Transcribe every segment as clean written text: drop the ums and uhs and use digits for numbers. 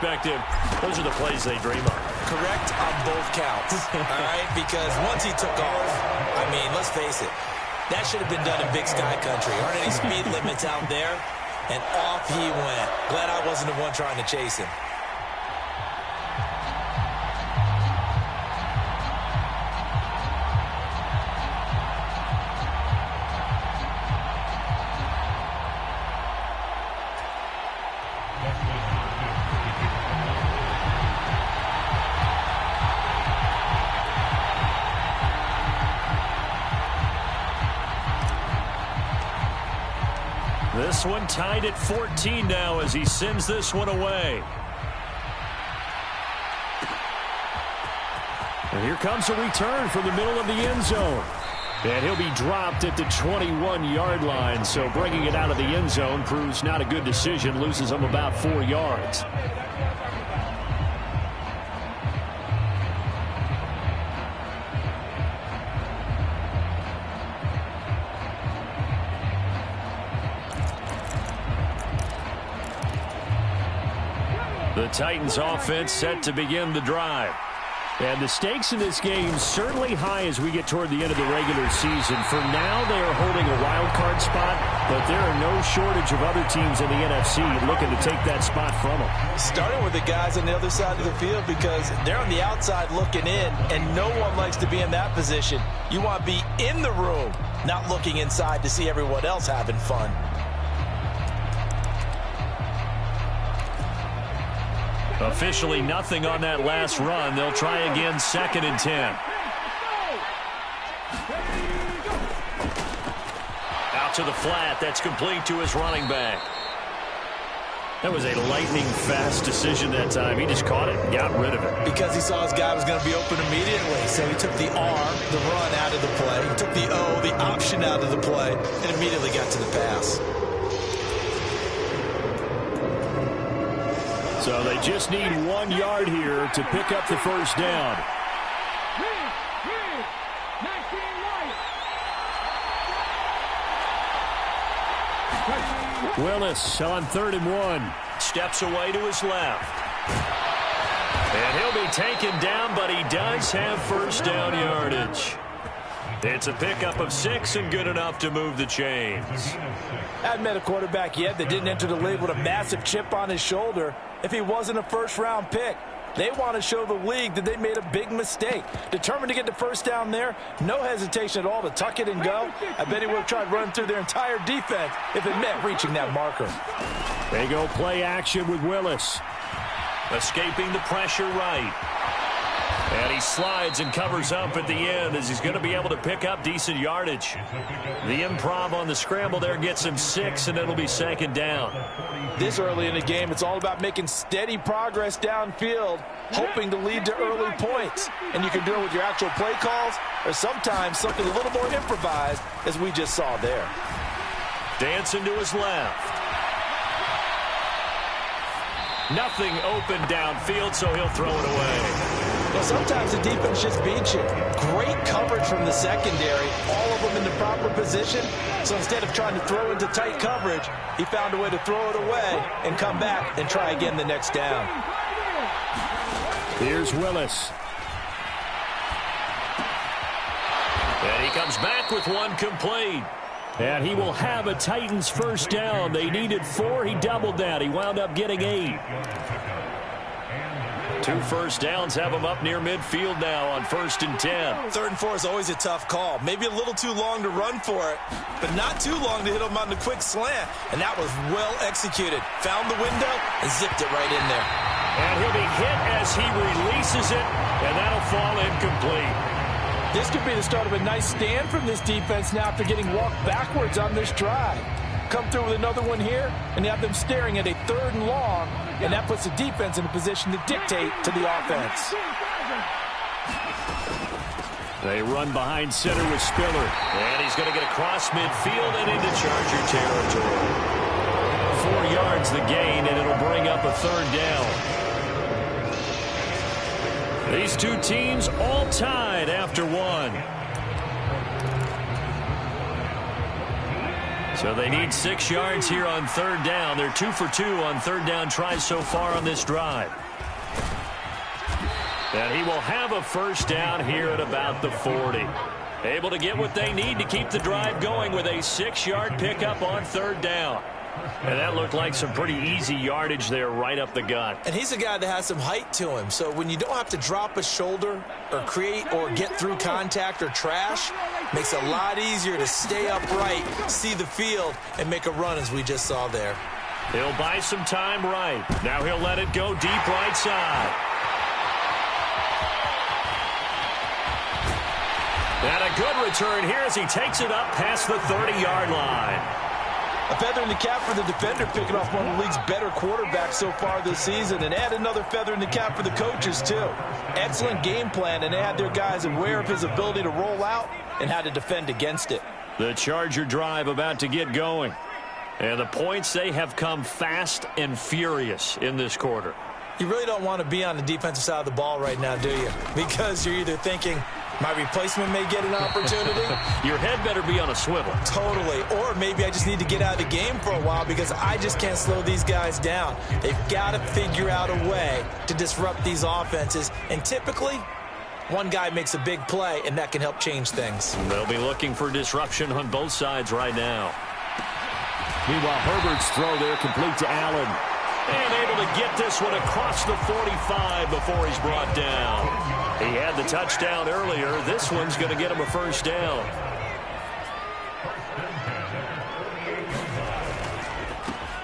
perspective, those are the plays they dream of. Correct on both counts, all right? Because once he took off, I mean, let's face it, that should have been done in Big Sky Country. Aren't any speed limits out there? And off he went. Glad I wasn't the one trying to chase him. This one tied at 14 now as he sends this one away. And here comes a return from the middle of the end zone. And he'll be dropped at the 21-yard line. So bringing it out of the end zone proves not a good decision. Loses him about 4 yards. The Titans offense set to begin the drive. And the stakes in this game certainly high as we get toward the end of the regular season. For now, they are holding a wild card spot, but there are no shortage of other teams in the NFC looking to take that spot from them. Starting with the guys on the other side of the field because they're on the outside looking in, and no one likes to be in that position. You want to be in the room, not looking inside to see everyone else having fun. Officially nothing on that last run. They'll try again, 2nd and 10. Out to the flat. That's complete to his running back. That was a lightning-fast decision that time. He just caught it and got rid of it. Because he saw his guy was going to be open immediately. So he took the R, the run, out of the play. He took the O, the option, out of the play, and immediately got to the pass. So they just need 1 yard here to pick up the first down. Willis on 3rd and 1. Steps away to his left. And he'll be taken down, but he does have first down yardage. It's a pickup of 6 and good enough to move the chains. I haven't met a quarterback yet that didn't enter the league with a massive chip on his shoulder if he wasn't a first-round pick. They want to show the league that they made a big mistake. Determined to get the first down there, no hesitation at all to tuck it and go. I bet he would have tried running through their entire defense if it meant reaching that marker. They go play action with Willis. Escaping the pressure right. And he slides and covers up at the end as he's going to be able to pick up decent yardage. The improv on the scramble there gets him 6, and it'll be 2nd down. This early in the game, it's all about making steady progress downfield, hoping to lead to early points. And you can do it with your actual play calls or sometimes something a little more improvised, as we just saw there. Dancing to his left. Nothing open downfield, so he'll throw it away. Well, sometimes the defense just beats you. Great coverage from the secondary, all of them in the proper position. So instead of trying to throw into tight coverage, he found a way to throw it away and come back and try again the next down. Here's Willis. And he comes back with one complete. And he will have a Titans first down. They needed 4. He doubled that. He wound up getting 8. 2 first downs have him up near midfield now on 1st and 10. 3rd and 4 is always a tough call. Maybe a little too long to run for it, but not too long to hit him on the quick slant. And that was well executed. Found the window and zipped it right in there. And he'll be hit as he releases it, and that'll fall incomplete. This could be the start of a nice stand from this defense now after getting walked backwards on this drive. Come through with another one here, and you have them staring at a 3rd and long, and that puts the defense in a position to dictate to the offense. They run behind center with Spiller, and he's going to get across midfield and into Charger territory. 4 yards the gain, and it'll bring up a 3rd down. These two teams all tied after 1. So they need 6 yards here on third down. They're 2 for 2 on third down tries so far on this drive. And he will have a first down here at about the 40. Able to get what they need to keep the drive going with a 6-yard pickup on third down. And that looked like some pretty easy yardage there right up the gut. And he's a guy that has some height to him. So when you don't have to drop a shoulder or create or get through contact or trash, makes it a lot easier to stay upright, see the field, and make a run as we just saw there. He'll buy some time right. Now he'll let it go deep right side. And a good return here as he takes it up past the 30-yard line. A feather in the cap for the defender, picking off one of the league's better quarterbacks so far this season, and add another feather in the cap for the coaches, too. Excellent game plan, and they had their guys aware of his ability to roll out and how to defend against it. The Charger drive about to get going. And the points, they have come fast and furious in this quarter. You really don't want to be on the defensive side of the ball right now, do you? Because you're either thinking, my replacement may get an opportunity. Your head better be on a swivel. Totally. Or maybe I just need to get out of the game for a while because I just can't slow these guys down. They've got to figure out a way to disrupt these offenses. And typically, one guy makes a big play, and that can help change things. They'll be looking for disruption on both sides right now. Meanwhile, Herbert's throw there complete to Allen. And able to get this one across the 45 before he's brought down. He had the touchdown earlier. This one's going to get him a first down.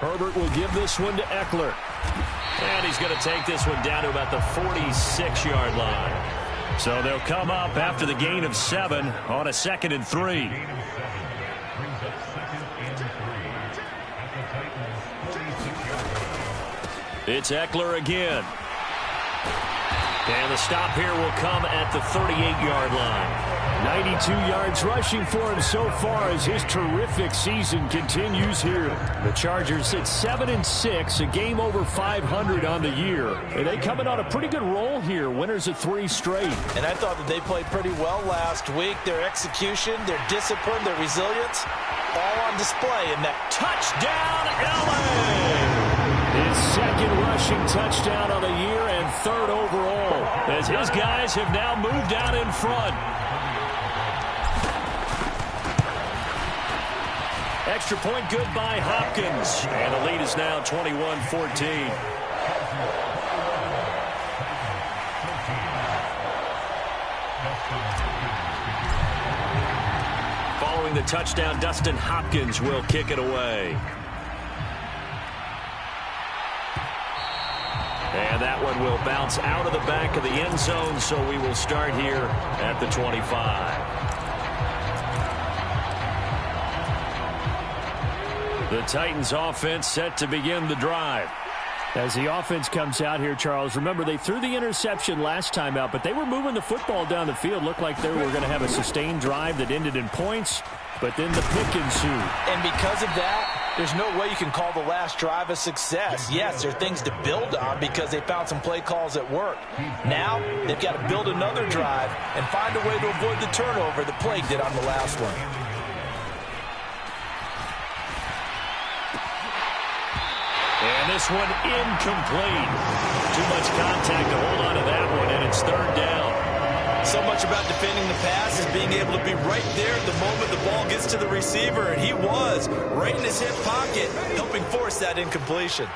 Herbert will give this one to Eckler. And he's going to take this one down to about the 46-yard line. So they'll come up after the gain of 7 on a 2nd and 3. It's Eckler again. And the stop here will come at the 38-yard line. 92 yards rushing for him so far as his terrific season continues here. The Chargers at 7-6, a game over 500 on the year. And they coming on a pretty good roll here, winners of 3 straight. And I thought that they played pretty well last week. Their execution, their discipline, their resilience, all on display in that touchdown, LA! His 2nd rushing touchdown of the year and 3rd overall, as his guys have now moved out in front. Extra point good by Hopkins. And the lead is now 21-14. Following the touchdown, Dustin Hopkins will kick it away. And that one will bounce out of the back of the end zone, so we will start here at the 25. The Titans offense set to begin the drive. As the offense comes out here, Charles, remember they threw the interception last time out, but they were moving the football down the field. Looked like they were going to have a sustained drive that ended in points, but then the pick ensued. And because of that, there's no way you can call the last drive a success. Yes, there are things to build on because they found some play calls that work. Now, they've got to build another drive and find a way to avoid the turnover that plagued it on the last one. And this one incomplete. Too much contact to hold on to that one, and it's 3rd down. So much about defending the pass is being able to be right there at the moment the ball gets to the receiver, and he was right in his hip pocket, helping force that incompletion.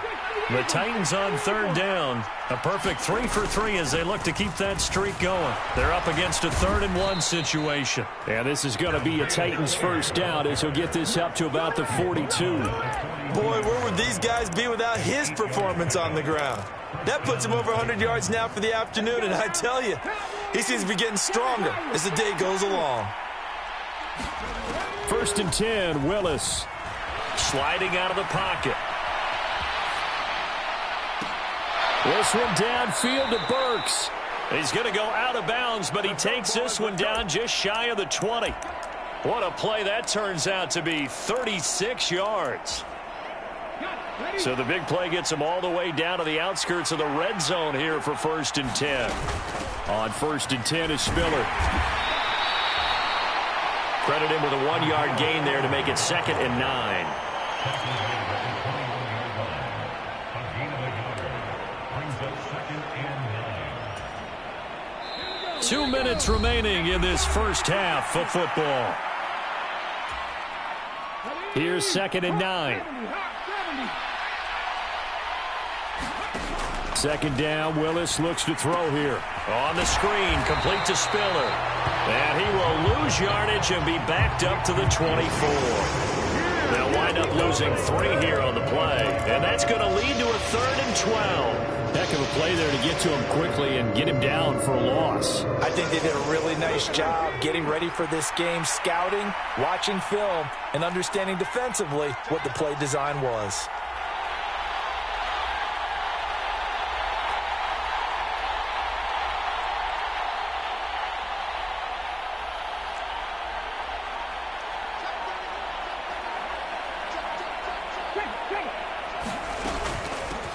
The Titans on 3rd down. A perfect 3 for 3 as they look to keep that streak going. They're up against a 3rd and 1 situation. And this is going to be a Titans first down as he'll get this up to about the 42. Boy, where would these guys be without his performance on the ground? That puts him over 100 yards now for the afternoon, and I tell you, he seems to be getting stronger as the day goes along. 1st and 10, Willis. Sliding out of the pocket. This one downfield to Burks. He's going to go out of bounds, but he takes this one down just shy of the 20. What a play that turns out to be, 36 yards. So the big play gets him all the way down to the outskirts of the red zone here for 1st and 10. On 1st and 10 is Spiller. Credit him with a 1-yard gain there to make it 2nd and 9. 2 minutes remaining in this first half of football. Here's 2nd and 9. 2nd down. Willis looks to throw here. On the screen, complete to Spiller. And he will lose yardage and be backed up to the 24. They'll wind up losing 3 here on the play. And that's going to lead to a 3rd and 12. Heck of a play there to get to him quickly and get him down for a loss. I think they did a really nice job getting ready for this game, scouting, watching film, and understanding defensively what the play design was.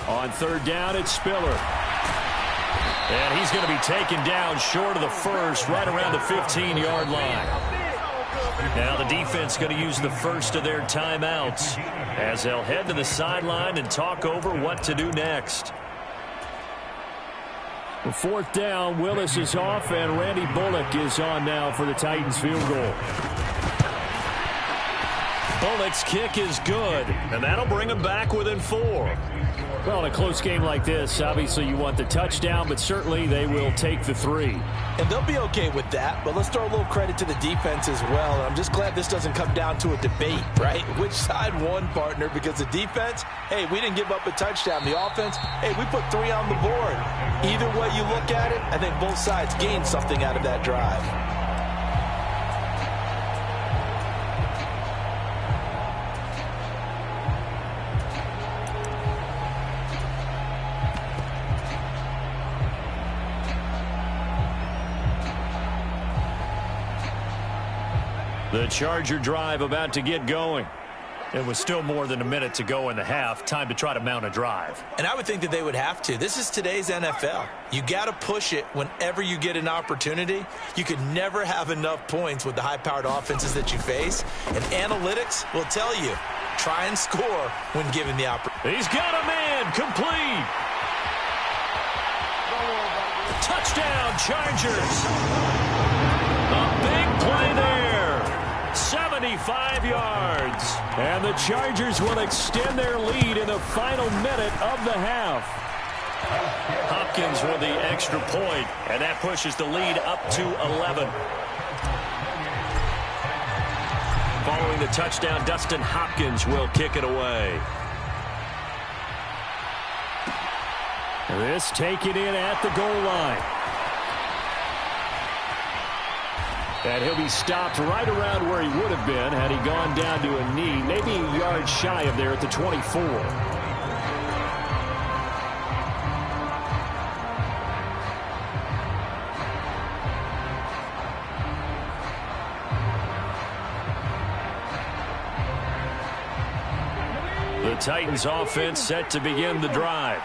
On 3rd down, it's Spiller. And he's going to be taken down short of the first, right around the 15-yard line. Now the defense going to use the first of their timeouts as they'll head to the sideline and talk over what to do next. 4th down, Willis is off, and Randy Bullock is on now for the Titans field goal. Bullock's kick is good, and that'll bring him back within 4. Well, in a close game like this, obviously you want the touchdown, but certainly they will take the 3. And they'll be okay with that, but let's throw a little credit to the defense as well. And I'm just glad this doesn't come down to a debate, right? Which side won, partner? Because the defense, hey, we didn't give up a touchdown. The offense, hey, we put 3 on the board. Either way you look at it, I think both sides gained something out of that drive. The Charger drive about to get going. It was still more than a minute to go in the half. Time to try to mount a drive. And I would think that they would have to. This is today's NFL. You got to push it whenever you get an opportunity. You could never have enough points with the high-powered offenses that you face. And analytics will tell you, try and score when given the opportunity. He's got a man complete. Touchdown, Chargers. A big play there. 75 yards. And the Chargers will extend their lead in the final minute of the half. Hopkins with the extra point, and that pushes the lead up to 11. Following the touchdown, Dustin Hopkins will kick it away. This taken in at the goal line. And he'll be stopped right around where he would have been had he gone down to a knee, maybe a yard shy of there at the 24. The Titans offense set to begin the drive.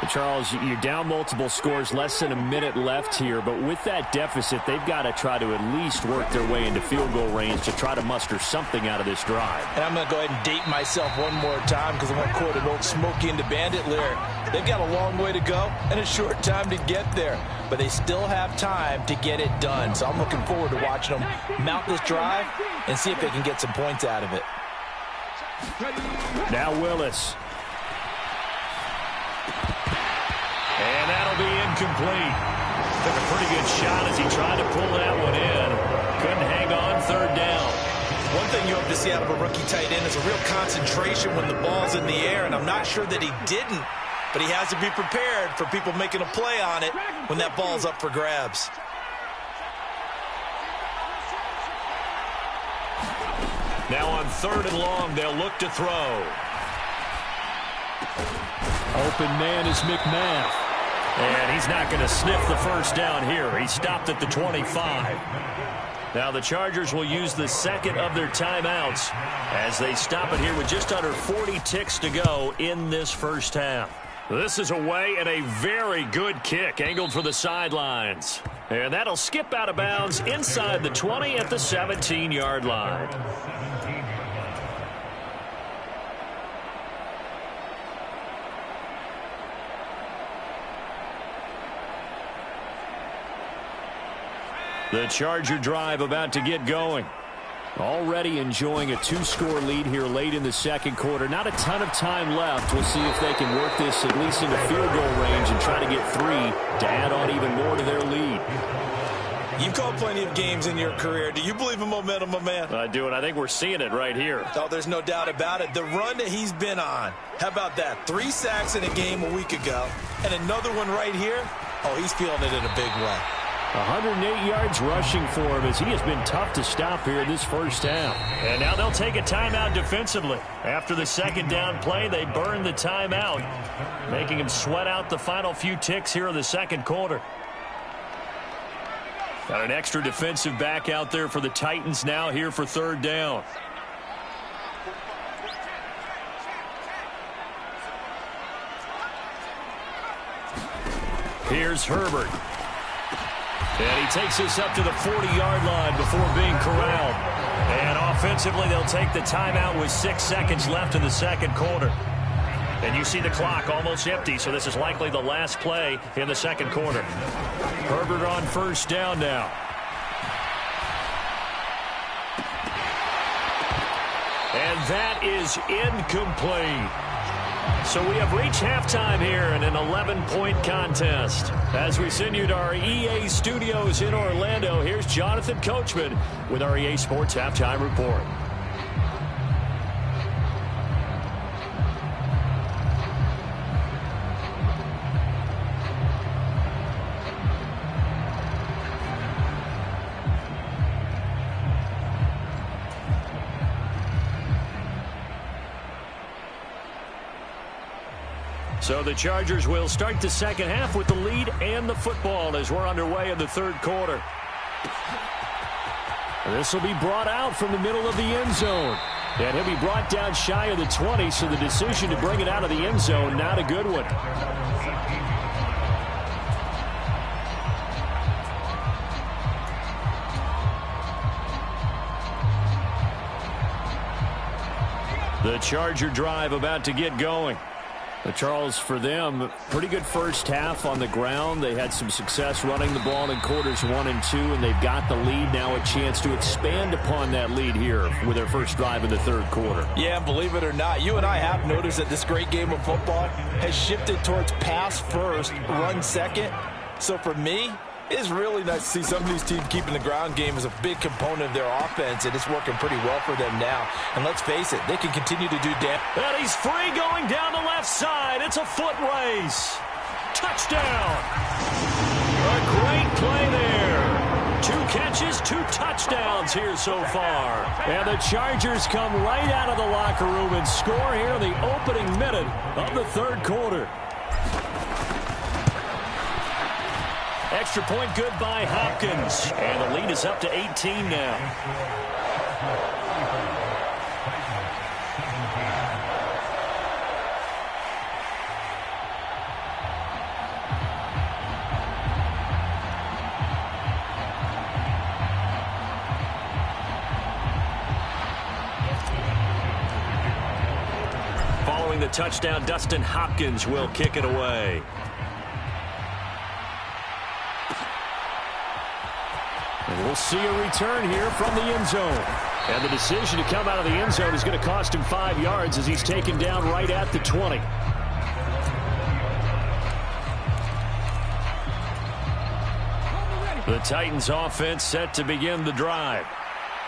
Charles, you're down multiple scores, less than a minute left here, but with that deficit, they've got to try to at least work their way into field goal range to try to muster something out of this drive. And I'm going to go ahead and date myself one more time because I want to quote an old Smokey and the Bandit lyric. They've got a long way to go and a short time to get there, but they still have time to get it done. So I'm looking forward to watching them mount this drive and see if they can get some points out of it. Now Willis. And that'll be incomplete. Took a pretty good shot as he tried to pull that one in. Couldn't hang on 3rd down. One thing you hope to see out of a rookie tight end is a real concentration when the ball's in the air, and I'm not sure that he didn't, but he has to be prepared for people making a play on it when that ball's up for grabs. Now on 3rd and long, they'll look to throw. Open man is McMath. And he's not going to sniff the first down here. He stopped at the 25. Now the Chargers will use the second of their timeouts as they stop it here with just under 40 ticks to go in this first half. This is away and a very good kick angled for the sidelines. And that'll skip out of bounds inside the 20 at the 17-yard line. The Charger drive about to get going. Already enjoying a 2-score lead here late in the second quarter. Not a ton of time left. We'll see if they can work this at least into field goal range and try to get 3 to add on even more to their lead. You've called plenty of games in your career. Do you believe in momentum, my man? I do, and I think we're seeing it right here. Oh, there's no doubt about it. The run that he's been on. How about that? 3 sacks in a game a week ago, and another one right here. Oh, he's feeling it in a big way. 108 yards rushing for him as he has been tough to stop here in this first half. And now they'll take a timeout defensively. After the second down play, they burn the timeout, making him sweat out the final few ticks here in the second quarter. Got an extra defensive back out there for the Titans now here for third down. Here's Herbert. And he takes this up to the 40-yard line before being corralled. And offensively, they'll take the timeout with 6 seconds left in the second quarter. And you see the clock almost empty, so this is likely the last play in the second quarter. Herbert on first down now. And that is incomplete. So we have reached halftime here in an 11-point contest. As we send you to our EA studios in Orlando, here's Jonathan Coachman with our EA Sports Halftime Report. So the Chargers will start the second half with the lead and the football as we're underway in the third quarter. This will be brought out from the middle of the end zone. And he'll be brought down shy of the 20, so the decision to bring it out of the end zone, not a good one. The Charger drive about to get going. Charles, for them, pretty good first half on the ground. They had some success running the ball in quarters 1 and 2, and they've got the lead now, a chance to expand upon that lead here with their first drive in the third quarter. Yeah, believe it or not, you and I have noticed that this great game of football has shifted towards pass first, run second. So for me, it's really nice to see some of these teams keeping the ground game as a big component of their offense, and it's working pretty well for them now. And let's face it, they can continue to do damage. And he's free going down the left side. It's a foot race. Touchdown. A great play there. 2 catches, 2 touchdowns here so far. And the Chargers come right out of the locker room and score here in the opening minute of the third quarter. Extra point good by Hopkins. And the lead is up to 18 now. Following the touchdown, Dustin Hopkins will kick it away. And we'll see a return here from the end zone. And the decision to come out of the end zone is going to cost him 5 yards as he's taken down right at the 20. The Titans offense set to begin the drive.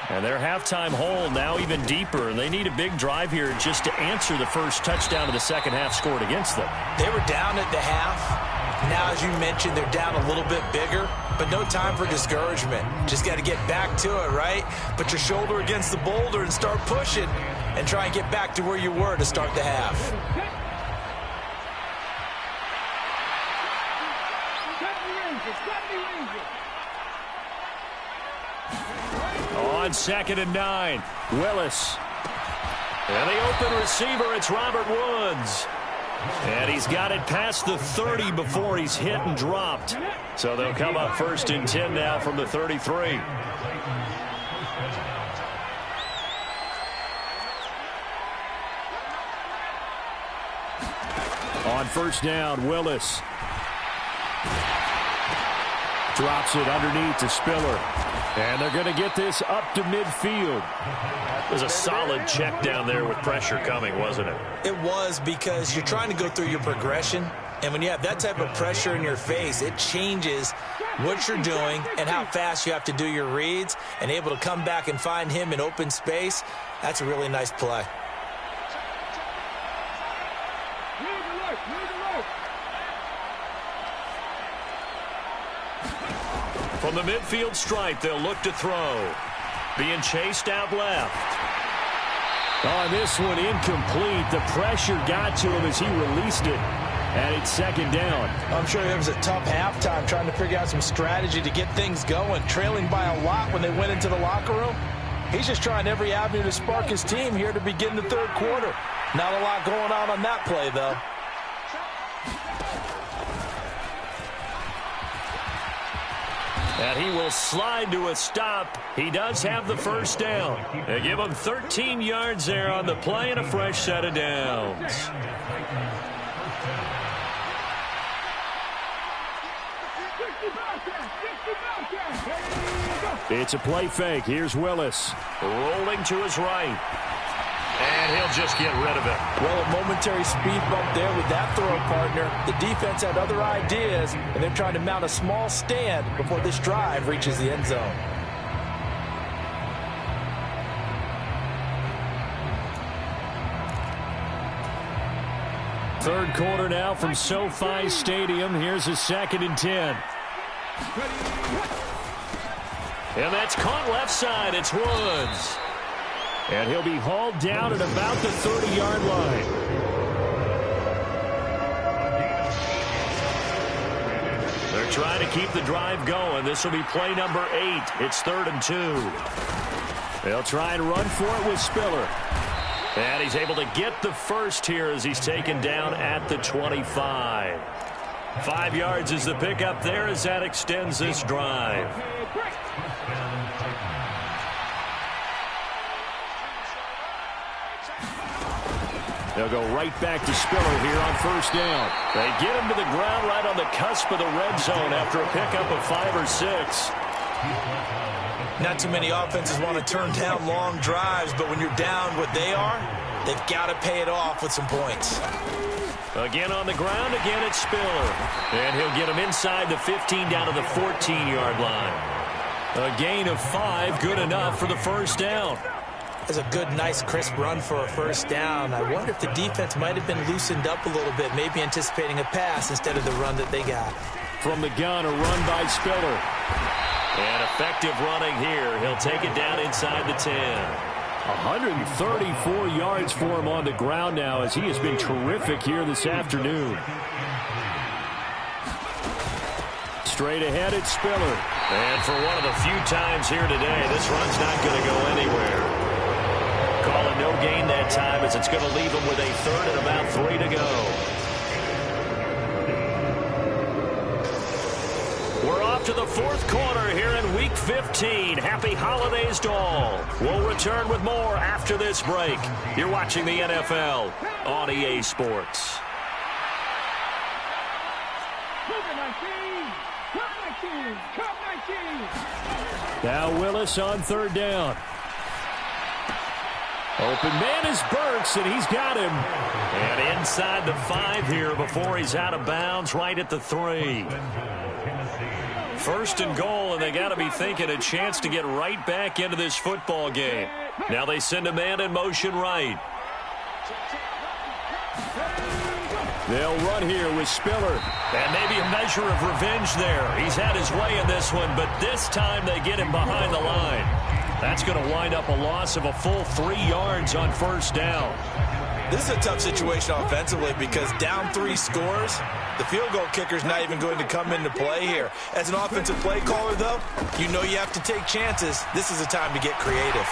And their halftime hole now even deeper. And they need a big drive here just to answer the first touchdown of the second half scored against them. They were down at the half. Now, as you mentioned, they're down a little bit bigger, but no time for discouragement. Just got to get back to it, right? Put your shoulder against the boulder and start pushing and try and get back to where you were to start the half. On 2nd and 9, Willis. And the open receiver, it's Robert Woods. And he's got it past the 30 before he's hit and dropped. So they'll come up 1st and 10 now from the 33. On 1st down, Willis. Drops it underneath to Spiller. And they're going to get this up to midfield. It was a solid check down there with pressure coming, wasn't it? It was, because you're trying to go through your progression. And when you have that type of pressure in your face, it changes what you're doing and how fast you have to do your reads. And able to come back and find him in open space, that's a really nice play. From the midfield stripe, they'll look to throw. Being chased out left. On this one, incomplete. The pressure got to him as he released it. And it's 2nd down. I'm sure it was a tough halftime trying to figure out some strategy to get things going. Trailing by a lot when they went into the locker room. He's just trying every avenue to spark his team here to begin the 3rd quarter. Not a lot going on that play, though. And he will slide to a stop. He does have the 1st down. They give him 13 yards there on the play and a fresh set of downs. It's a play fake. Here's Willis. Rolling to his right. And he'll just get rid of it. Well, a momentary speed bump there with that throw, partner. The defense had other ideas, and they're trying to mount a small stand before this drive reaches the end zone. Third quarter now from SoFi Stadium. Here's a 2nd and 10. And that's caught left side. It's Woods. And he'll be hauled down at about the 30-yard line. They're trying to keep the drive going. This will be play number 8. It's 3rd and 2. They'll try and run for it with Spiller. And he's able to get the first here as he's taken down at the 25. 5 yards is the pickup there as that extends this drive. They'll go right back to Spiller here on 1st down. They get him to the ground right on the cusp of the red zone after a pickup of 5 or 6. Not too many offenses want to turn down long drives, but when you're down what they are, they've got to pay it off with some points. Again on the ground, again it's Spiller. And he'll get him inside the 15 down to the 14-yard line. A gain of 5, good enough for the 1st down. That's a good, nice, crisp run for a 1st down. I wonder if the defense might have been loosened up a little bit, maybe anticipating a pass instead of the run that they got. From the gun, a run by Spiller. And effective running here. He'll take it down inside the 10. 134 yards for him on the ground now as he has been terrific here this afternoon. Straight ahead, it's Spiller. And for one of the few times here today, this run's not going to go anywhere. Call it no gain that time as it's going to leave him with a 3rd and about 3 to go. We're off to the 4th quarter here in Week 15. Happy holidays to all. We'll return with more after this break. You're watching the NFL on EA Sports. Now Willis on 3rd down. Open man is Burks, and he's got him. And inside the 5 here before he's out of bounds, right at the 3. 1st and goal, and they got to be thinking a chance to get right back into this football game. Now they send a man in motion right. They'll run here with Spiller. And maybe a measure of revenge there. He's had his way in this one, but this time they get him behind the line. That's going to wind up a loss of a full 3 yards on 1st down. This is a tough situation offensively because down 3 scores, the field goal kicker's not even going to come into play here. As an offensive play caller, though, you know you have to take chances. This is a time to get creative.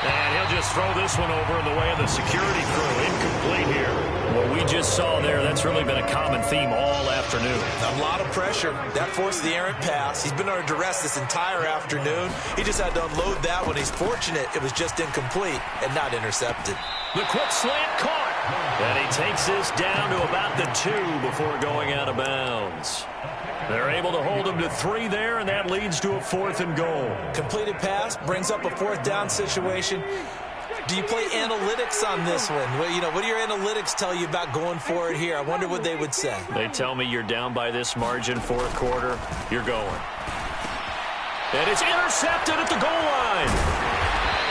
And he'll just throw this one over in the way of the security crew. Incomplete here. Well, we just saw there, that's really been a common theme all afternoon. A lot of pressure. That forced the errant pass. He's been under duress this entire afternoon. He just had to unload that one. He's fortunate it was just incomplete and not intercepted. The quick slant caught. And he takes this down to about the 2 before going out of bounds. They're able to hold him to 3 there, and that leads to a 4th and goal. Completed pass brings up a 4th down situation. Do you play analytics on this one? Well, you know, what do your analytics tell you about going for it here? I wonder what they would say. They tell me you're down by this margin, 4th quarter, you're going. And it's intercepted at the goal line.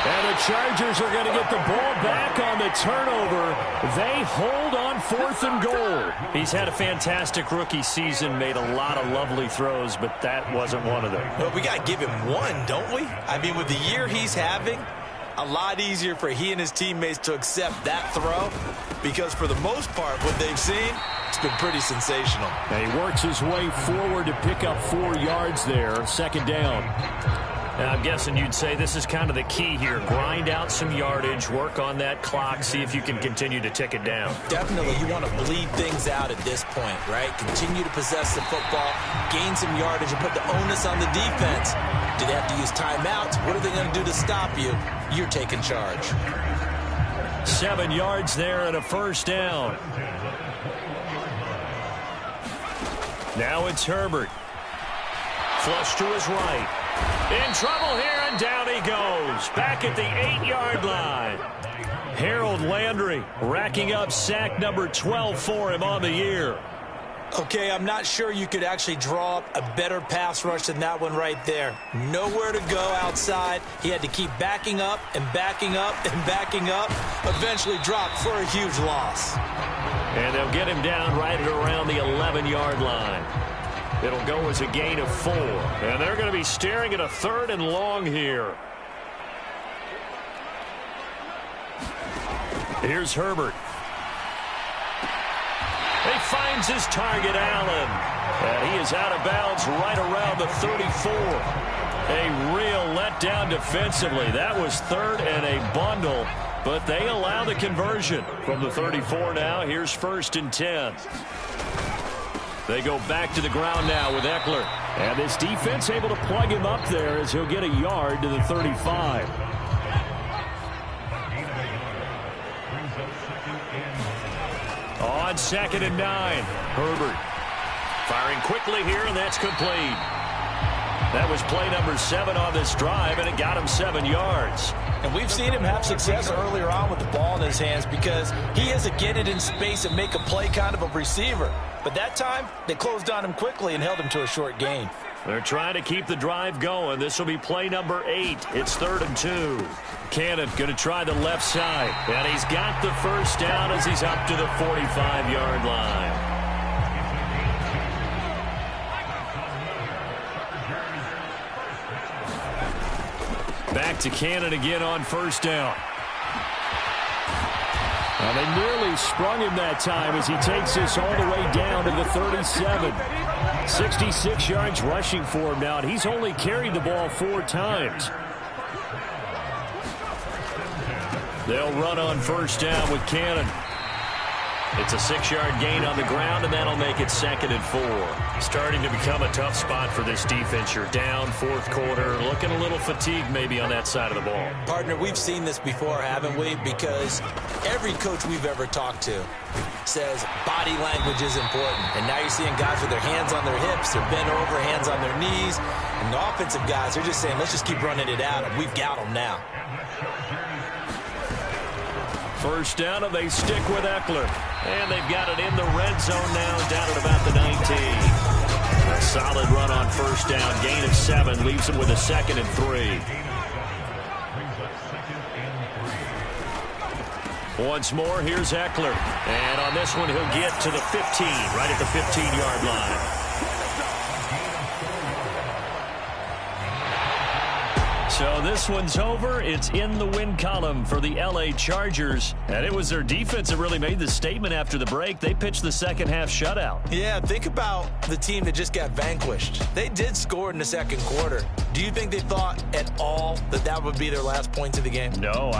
And the Chargers are going to get the ball back on the turnover. They hold on 4th and goal. He's had a fantastic rookie season, made a lot of lovely throws, but that wasn't one of them. Well, we got to give him one, don't we? I mean, with the year he's having, a lot easier for he and his teammates to accept that throw because for the most part, what they've seen, it's been pretty sensational. And he works his way forward to pick up 4 yards there, 2nd down. Now, I'm guessing you'd say this is kind of the key here. Grind out some yardage, work on that clock, see if you can continue to tick it down. Definitely, you want to bleed things out at this point, right? Continue to possess the football, gain some yardage, and put the onus on the defense. Do they have to use timeouts? What are they going to do to stop you? You're taking charge. 7 yards there and a 1st down. Now it's Herbert. Flush to his right. In trouble here, and down he goes. Back at the 8-yard line. Harold Landry racking up sack number 12 for him on the year. Okay, I'm not sure you could actually draw up a better pass rush than that one right there. Nowhere to go outside. He had to keep backing up and backing up and backing up. Eventually dropped for a huge loss. And they'll get him down right at around the 11-yard line. It'll go as a gain of 4. And they're going to be staring at a 3rd and long here. Here's Herbert. He finds his target, Allen. And he is out of bounds right around the 34. A real letdown defensively. That was 3rd and a bundle. But they allow the conversion. From the 34 now, here's 1st and 10. They go back to the ground now with Eckler. And this defense able to plug him up there as he'll get a yard to the 35. On 2nd and 9, Herbert firing quickly here, and that's complete. That was play number 7 on this drive, and it got him 7 yards. And we've seen him have success earlier on with the ball in his hands because he has to get it in space and make a play kind of a receiver. But that time, they closed on him quickly and held him to a short gain. They're trying to keep the drive going. This will be play number 8. It's 3rd and 2. Cannon going to try the left side. And he's got the 1st down as he's up to the 45-yard line. Back to Cannon again on 1st down. Well, they nearly sprung him that time as he takes this all the way down to the 37. 66 yards rushing for him now, and he's only carried the ball 4 times. They'll run on 1st down with Cannon. It's a 6-yard gain on the ground, and that'll make it 2nd and 4. Starting to become a tough spot for this defense. You're down 4th quarter, looking a little fatigued maybe on that side of the ball. Partner, we've seen this before, haven't we? Because every coach we've ever talked to says body language is important. And now you're seeing guys with their hands on their hips, they're bent over, hands on their knees. And the offensive guys, they're just saying, let's just keep running it out, and we've got them now. 1st down, and they stick with Eckler. And they've got it in the red zone now, down at about the 19. A solid run on 1st down. Gain of 7 leaves them with a 2nd and 3. Once more, here's Eckler. And on this one, he'll get to the 15, right at the 15-yard line. So this one's over. It's in the win column for the L.A. Chargers. And it was their defense that really made the statement after the break. They pitched the second-half shutout. Yeah, think about the team that just got vanquished. They did score in the 2nd quarter. Do you think they thought at all that that would be their last points of the game? No,